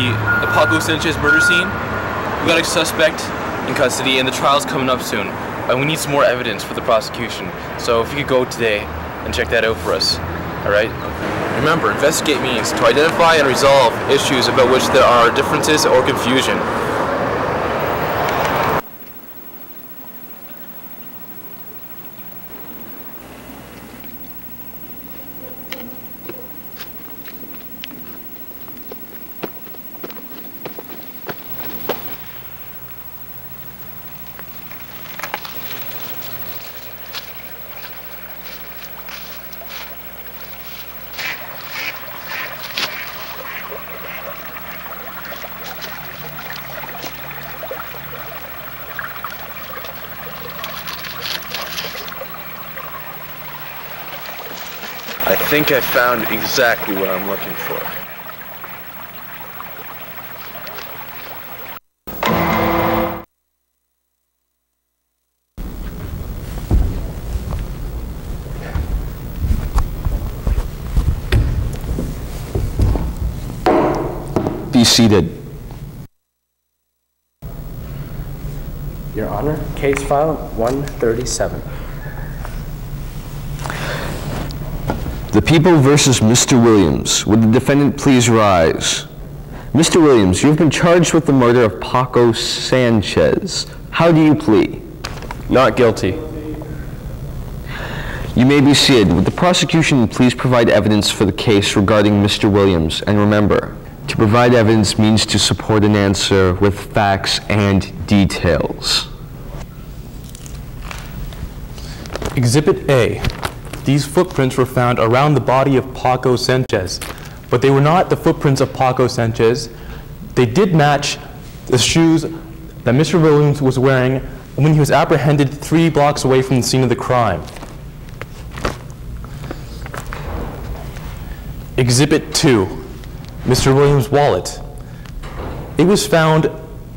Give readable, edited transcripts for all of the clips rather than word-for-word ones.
the Paco Sanchez murder scene. We got a suspect in custody and the trial's coming up soon. And we need some more evidence for the prosecution. So if you could go today and check that out for us. Alright? Remember, investigate means to identify and resolve issues about which there are differences or confusion. I think I found exactly what I'm looking for. Be seated. Your Honor, case file 137. The People versus Mr. Williams. Would the defendant please rise? Mr. Williams, you have been charged with the murder of Paco Sanchez. How do you plead? Not guilty. You may be seated. Would the prosecution please provide evidence for the case regarding Mr. Williams? And remember, to provide evidence means to support an answer with facts and details. Exhibit A. These footprints were found around the body of Paco Sanchez, but they were not the footprints of Paco Sanchez. They did match the shoes that Mr. Williams was wearing when he was apprehended 3 blocks away from the scene of the crime. Exhibit 2, Mr. Williams' wallet. It was found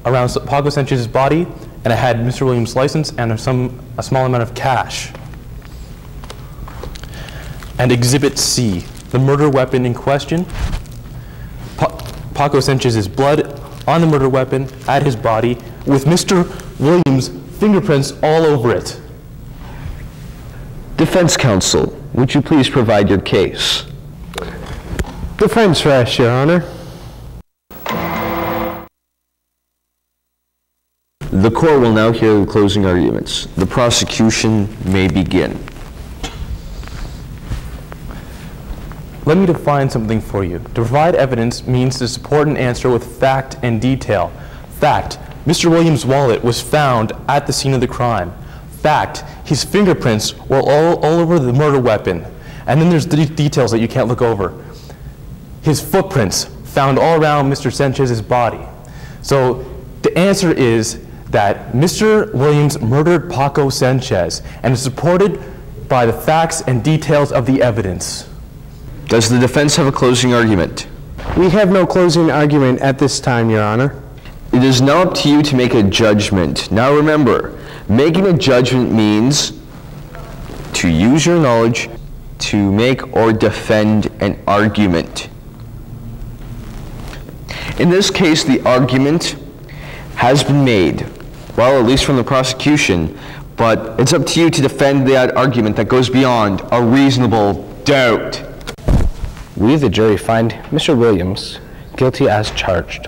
around Paco Sanchez's body, and it had Mr. Williams' license and a small amount of cash. And Exhibit C, the murder weapon in question. Paco Sanchez's blood on the murder weapon at his body with Mr. Williams' fingerprints all over it. Defense counsel, would you please provide your case? Defense rest, Your Honor. The court will now hear the closing arguments. The prosecution may begin. Let me define something for you. To provide evidence means to support an answer with fact and detail. Fact, Mr. Williams' wallet was found at the scene of the crime. Fact, his fingerprints were all over the murder weapon. And then there's the details that you can't look over. His footprints found all around Mr. Sanchez's body. So the answer is that Mr. Williams murdered Paco Sanchez and is supported by the facts and details of the evidence. Does the defense have a closing argument? We have no closing argument at this time, Your Honor. It is now up to you to make a judgment. Now remember, making a judgment means to use your knowledge to make or defend an argument. In this case, the argument has been made, well, at least from the prosecution, but it's up to you to defend that argument that goes beyond a reasonable doubt. We, the jury, find Mr. Williams guilty as charged.